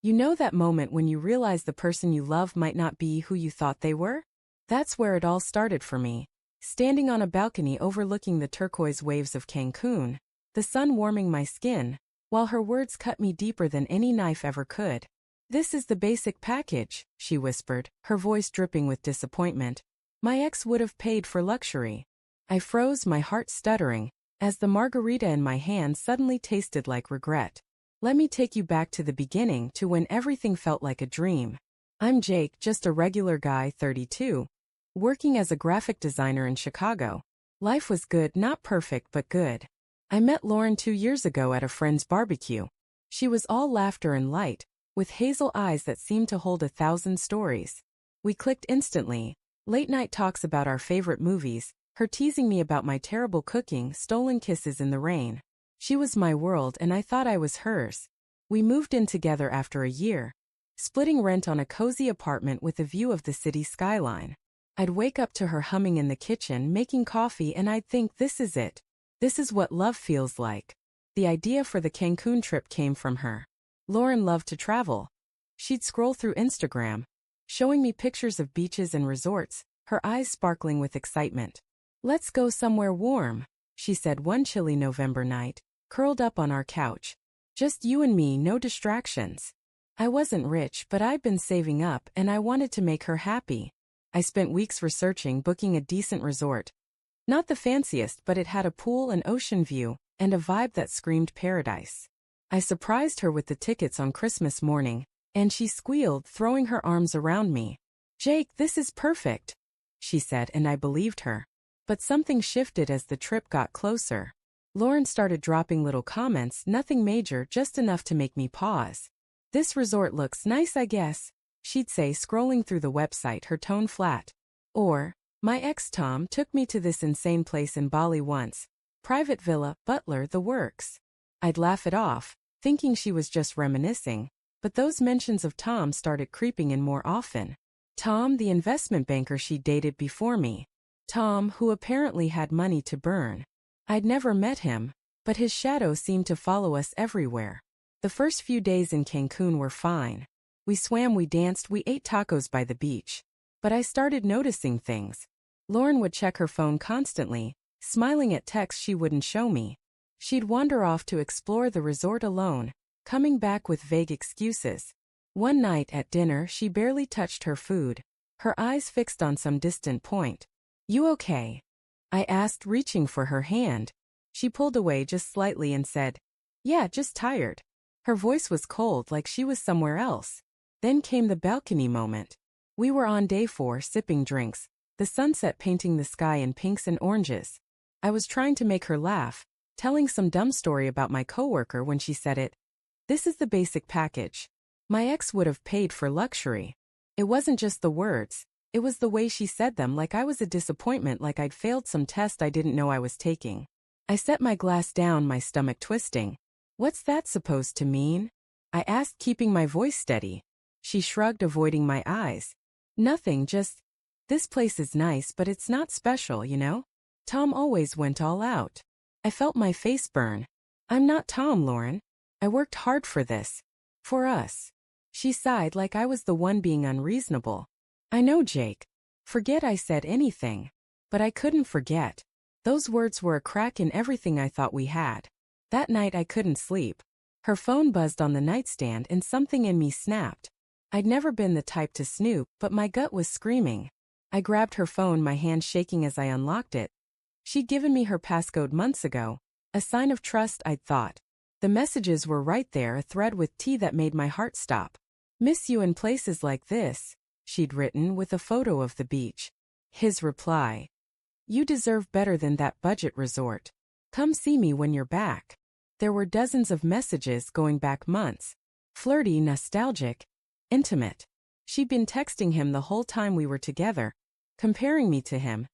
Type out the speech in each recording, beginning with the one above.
You know that moment when you realize the person you love might not be who you thought they were? That's where it all started for me. Standing on a balcony overlooking the turquoise waves of Cancun, the sun warming my skin, while her words cut me deeper than any knife ever could. "This is the basic package," she whispered, her voice dripping with disappointment. "My ex would have paid for luxury." I froze, my heart stuttering, as the margarita in my hand suddenly tasted like regret. Let me take you back to the beginning, to when everything felt like a dream. I'm Jake, just a regular guy, 32, working as a graphic designer in Chicago. Life was good, not perfect, but good. I met Lauren 2 years ago at a friend's barbecue. She was all laughter and light, with hazel eyes that seemed to hold 1,000 stories. We clicked instantly. Late night talks about our favorite movies, her teasing me about my terrible cooking, stolen kisses in the rain. She was my world and I thought I was hers. We moved in together after a year, splitting rent on a cozy apartment with a view of the city skyline. I'd wake up to her humming in the kitchen, making coffee, and I'd think, this is it. This is what love feels like. The idea for the Cancun trip came from her. Lauren loved to travel. She'd scroll through Instagram, showing me pictures of beaches and resorts, her eyes sparkling with excitement. "Let's go somewhere warm," she said one chilly November night, curled up on our couch. "Just you and me, no distractions." I wasn't rich, but I'd been saving up and I wanted to make her happy. I spent weeks researching, booking a decent resort. Not the fanciest, but it had a pool and ocean view, and a vibe that screamed paradise. I surprised her with the tickets on Christmas morning, and she squealed, throwing her arms around me. "Jake, this is perfect," she said, and I believed her. But something shifted as the trip got closer. Lauren started dropping little comments, nothing major, just enough to make me pause. "This resort looks nice, I guess," she'd say, scrolling through the website, her tone flat. Or, "My ex Tom took me to this insane place in Bali once. Private villa, butler, the works." I'd laugh it off, thinking she was just reminiscing, but those mentions of Tom started creeping in more often. Tom, the investment banker she dated before me. Tom, who apparently had money to burn. I'd never met him, but his shadow seemed to follow us everywhere. The first few days in Cancun were fine. We swam, we danced, we ate tacos by the beach. But I started noticing things. Lauren would check her phone constantly, smiling at texts she wouldn't show me. She'd wander off to explore the resort alone, coming back with vague excuses. One night at dinner, she barely touched her food, her eyes fixed on some distant point. "You okay?" I asked, reaching for her hand. She pulled away just slightly and said, "Yeah, just tired." Her voice was cold, like she was somewhere else. Then came the balcony moment. We were on day 4, sipping drinks, the sunset painting the sky in pinks and oranges. I was trying to make her laugh, telling some dumb story about my coworker when she said it. "This is the basic package. My ex would have paid for luxury." It wasn't just the words, it was the way she said them, like I was a disappointment, like I'd failed some test I didn't know I was taking. I set my glass down, my stomach twisting. "What's that supposed to mean?" I asked, keeping my voice steady. She shrugged, avoiding my eyes. "Nothing, just, this place is nice, but it's not special, you know? Tom always went all out." I felt my face burn. "I'm not Tom, Lauren. I worked hard for this. For us." She sighed, like I was the one being unreasonable. "I know, Jake. Forget I said anything." But I couldn't forget. Those words were a crack in everything I thought we had. That night I couldn't sleep. Her phone buzzed on the nightstand and something in me snapped. I'd never been the type to snoop, but my gut was screaming. I grabbed her phone, my hand shaking as I unlocked it. She'd given me her passcode months ago, a sign of trust, I'd thought. The messages were right there, a thread with T that made my heart stop. "Miss you in places like this," she'd written, with a photo of the beach. His reply. "You deserve better than that budget resort. Come see me when you're back." There were dozens of messages going back months. Flirty, nostalgic, intimate. She'd been texting him the whole time we were together, comparing me to him,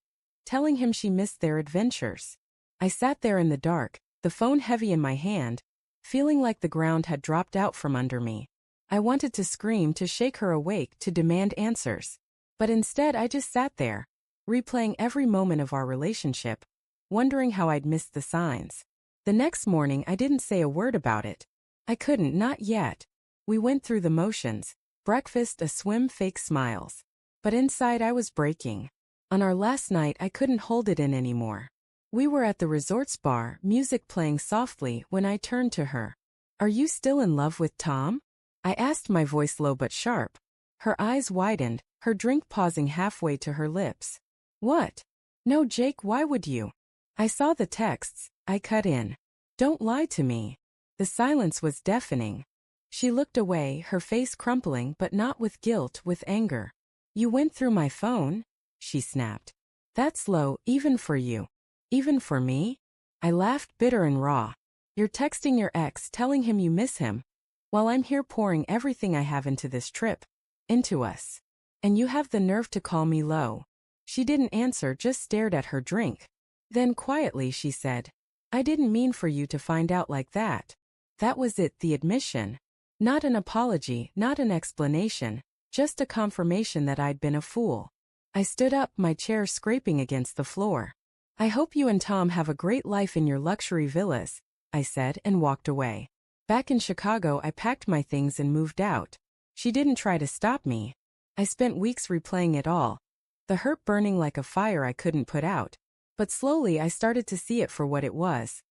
telling him she missed their adventures. I sat there in the dark, the phone heavy in my hand, feeling like the ground had dropped out from under me. I wanted to scream, to shake her awake, to demand answers. But instead I just sat there, replaying every moment of our relationship, wondering how I'd missed the signs. The next morning I didn't say a word about it. I couldn't, not yet. We went through the motions. Breakfast, a swim, fake smiles. But inside I was breaking. On our last night I couldn't hold it in anymore. We were at the resort's bar, music playing softly, when I turned to her. "Are you still in love with Tom?" I asked, my voice low but sharp. Her eyes widened, her drink pausing halfway to her lips. "What? No, Jake, why would you?" "I saw the texts," I cut in. "Don't lie to me." The silence was deafening. She looked away, her face crumpling, but not with guilt, with anger. "You went through my phone?" she snapped. "That's low, even for you." "Even for me?" I laughed, bitter and raw. "You're texting your ex, telling him you miss him, while I'm here pouring everything I have into this trip. Into us. And you have the nerve to call me low." She didn't answer, just stared at her drink. Then quietly she said, "I didn't mean for you to find out like that." That was it, the admission. Not an apology, not an explanation, just a confirmation that I'd been a fool. I stood up, my chair scraping against the floor. "I hope you and Tom have a great life in your luxury villas," I said, and walked away. Back in Chicago, I packed my things and moved out. She didn't try to stop me. I spent weeks replaying it all, the hurt burning like a fire I couldn't put out. But slowly I started to see it for what it was.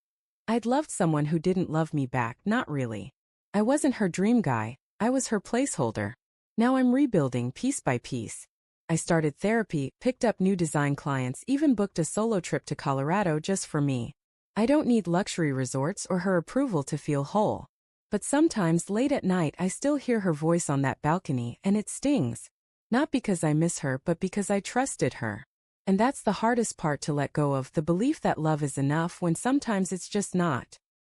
I'd loved someone who didn't love me back, not really. I wasn't her dream guy, I was her placeholder. Now I'm rebuilding piece by piece. I started therapy, picked up new design clients, even booked a solo trip to Colorado just for me. I don't need luxury resorts or her approval to feel whole. But sometimes late at night I still hear her voice on that balcony, and it stings. Not because I miss her, but because I trusted her. And that's the hardest part to let go of, the belief that love is enough when sometimes it's just not.